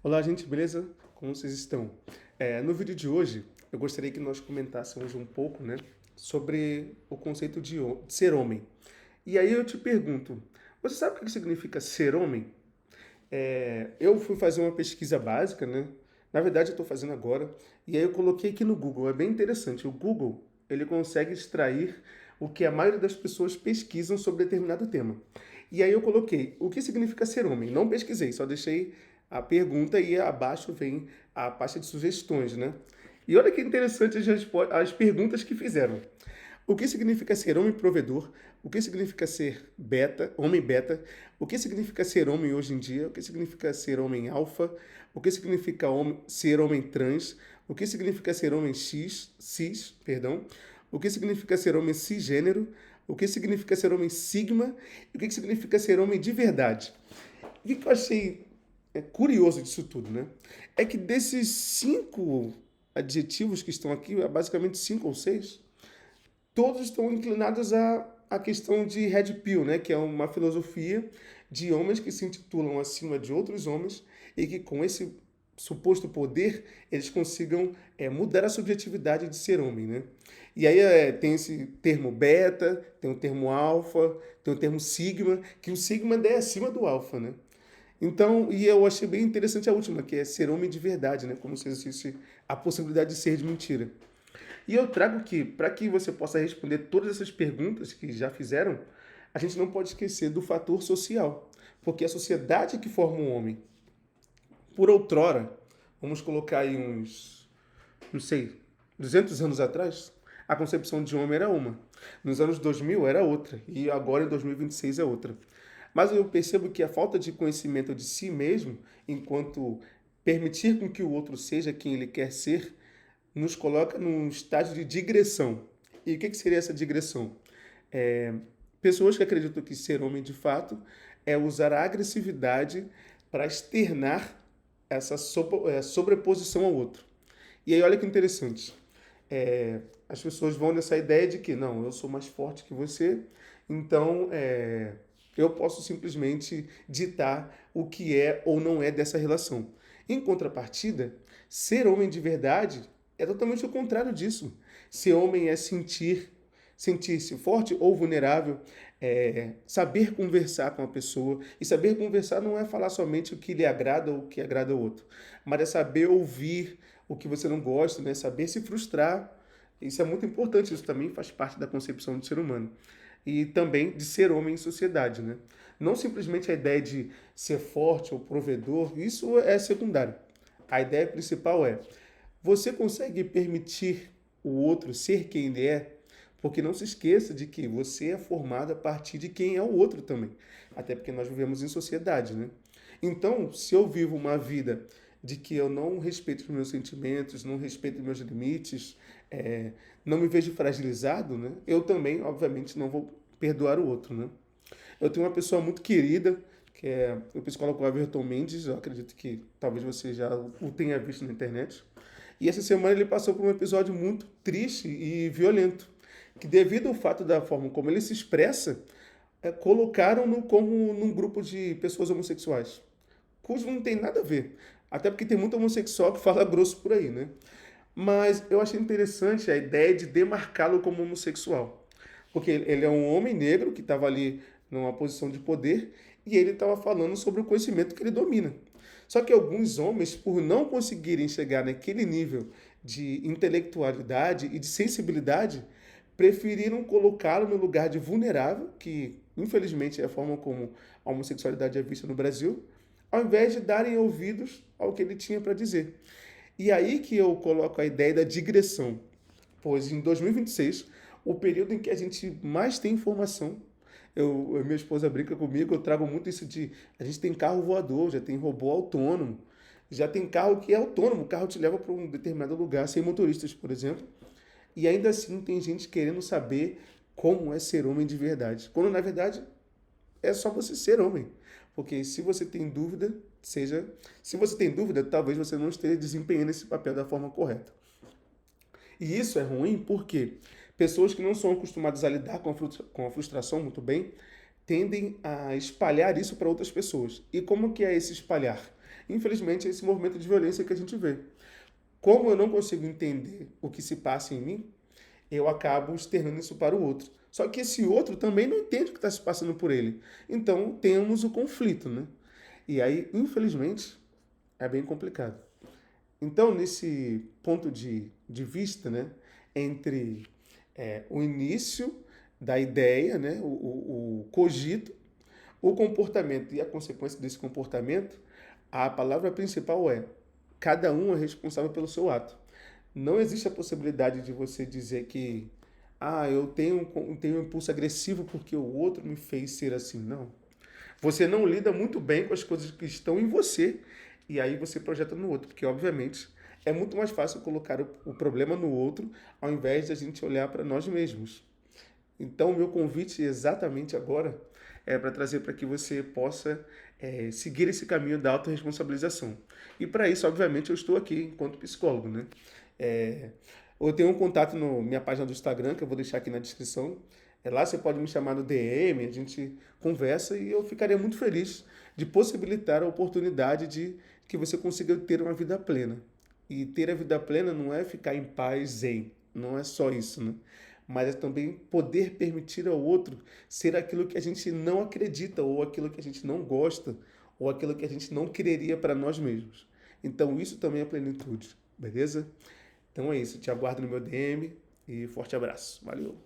Olá, gente, beleza? Como vocês estão? No vídeo de hoje, eu gostaria que nós comentássemos um pouco, né, sobre o conceito de ser homem. E aí eu te pergunto, você sabe o que significa ser homem? Eu fui fazer uma pesquisa básica, né? Na verdade, eu estou fazendo agora. E aí eu coloquei aqui no Google. É bem interessante. O Google, ele consegue extrair o que a maioria das pessoas pesquisam sobre determinado tema. E aí eu coloquei, o que significa ser homem? Não pesquisei, só deixei a pergunta e abaixo vem a pasta de sugestões, né? E olha que interessante as perguntas que fizeram. O que significa ser homem provedor? O que significa ser beta, homem beta? O que significa ser homem hoje em dia? O que significa ser homem alfa? O que significa ser homem trans? O que significa ser homem cis, perdão? O que significa ser homem cisgênero? O que significa ser homem sigma? E o que significa ser homem de verdade? O que eu achei curioso disso tudo, né? É que desses 5 adjetivos que estão aqui, basicamente 5 ou 6, todos estão inclinados à questão de Red Pill, né? Que é uma filosofia de homens que se intitulam acima de outros homens e que com esse suposto poder eles consigam mudar a subjetividade de ser homem, né? E aí tem esse termo beta, tem o termo alfa, tem o termo sigma, que o sigma é acima do alfa, né? Então, e eu achei bem interessante a última, que é ser homem de verdade, né? Como se existisse a possibilidade de ser de mentira. E eu trago que, para que você possa responder todas essas perguntas que já fizeram, a gente não pode esquecer do fator social. Porque a sociedade que forma um homem, por outrora, vamos colocar aí uns, não sei, 200 anos atrás, a concepção de homem era uma. Nos anos 2000 era outra. E agora em 2026 é outra. Mas eu percebo que a falta de conhecimento de si mesmo, enquanto permitir com que o outro seja quem ele quer ser, nos coloca num estágio de digressão. E o que seria essa digressão? É, Pessoas que acreditam que ser homem de fato é usar a agressividade para externar essa sobreposição ao outro. E aí, olha que interessante. As pessoas vão nessa ideia de que, não, eu sou mais forte que você, então eu posso simplesmente ditar o que é ou não é dessa relação. Em contrapartida, ser homem de verdade é totalmente o contrário disso. Ser homem é sentir-se forte ou vulnerável, saber conversar com a pessoa. E saber conversar não é falar somente o que lhe agrada ou o que agrada ao outro, mas é saber ouvir o que você não gosta, né? Saber se frustrar. Isso é muito importante, isso também faz parte da concepção do ser humano. E também de ser homem em sociedade, né? Não simplesmente a ideia de ser forte ou provedor, isso é secundário. A ideia principal é: você consegue permitir o outro ser quem ele é? Porque não se esqueça de que você é formado a partir de quem é o outro também. Até porque nós vivemos em sociedade, né? Então, se eu vivo uma vida de que eu não respeito os meus sentimentos, não respeito os meus limites, não me vejo fragilizado, né? Eu também, obviamente, não vou perdoar o outro, né? Eu tenho uma pessoa muito querida, que é o psicólogo Everton Mendes, eu acredito que talvez você já o tenha visto na internet. E essa semana ele passou por um episódio muito triste e violento, que devido ao fato da forma como ele se expressa, colocaram-no como num grupo de pessoas homossexuais, cujo não tem nada a ver. Até porque tem muito homossexual que fala grosso por aí, né? Mas eu achei interessante a ideia de demarcá-lo como homossexual. Porque ele é um homem negro que estava ali numa posição de poder e ele estava falando sobre o conhecimento que ele domina. Só que alguns homens, por não conseguirem chegar naquele nível de intelectualidade e de sensibilidade, preferiram colocá-lo no lugar de vulnerável, que infelizmente é a forma como a homossexualidade é vista no Brasil, ao invés de darem ouvidos ao que ele tinha para dizer. E aí que eu coloco a ideia da digressão, pois em 2026, o período em que a gente mais tem informação, minha esposa brinca comigo, eu trago muito isso de, a gente tem carro voador, já tem robô autônomo, já tem carro que é autônomo, o carro te leva para um determinado lugar, sem motoristas, por exemplo, e ainda assim tem gente querendo saber como é ser homem de verdade, quando na verdade é só você ser homem. Porque se você tem dúvida, se você tem dúvida, talvez você não esteja desempenhando esse papel da forma correta. E isso é ruim porque pessoas que não são acostumadas a lidar com a frustração muito bem tendem a espalhar isso para outras pessoas. E como que é esse espalhar? Infelizmente, é esse movimento de violência que a gente vê. Como eu não consigo entender o que se passa em mim, eu acabo externando isso para o outro. Só que esse outro também não entende o que está se passando por ele. Então, temos o conflito, né? E aí, infelizmente, é bem complicado. Então, nesse ponto de vista, né, entre o início da ideia, né, o cogito, o comportamento e a consequência desse comportamento, a palavra principal é: cada um é responsável pelo seu ato. Não existe a possibilidade de você dizer que eu tenho um impulso agressivo porque o outro me fez ser assim. Não. Você não lida muito bem com as coisas que estão em você e aí você projeta no outro, porque obviamente é muito mais fácil colocar o problema no outro ao invés de a gente olhar para nós mesmos. Então, o meu convite exatamente agora é para trazer para que você possa seguir esse caminho da autorresponsabilização. E para isso, obviamente, eu estou aqui enquanto psicólogo, né? É, eu tenho um contato na minha página do Instagram, que eu vou deixar aqui na descrição. Lá você pode me chamar no DM, a gente conversa e eu ficaria muito feliz de possibilitar a oportunidade de que você consiga ter uma vida plena. E ter a vida plena não é ficar em paz, zen, não é só isso, né? Mas é também poder permitir ao outro ser aquilo que a gente não acredita, ou aquilo que a gente não gosta, ou aquilo que a gente não quereria para nós mesmos. Então isso também é plenitude, beleza? Então é isso, te aguardo no meu DM e forte abraço. Valeu!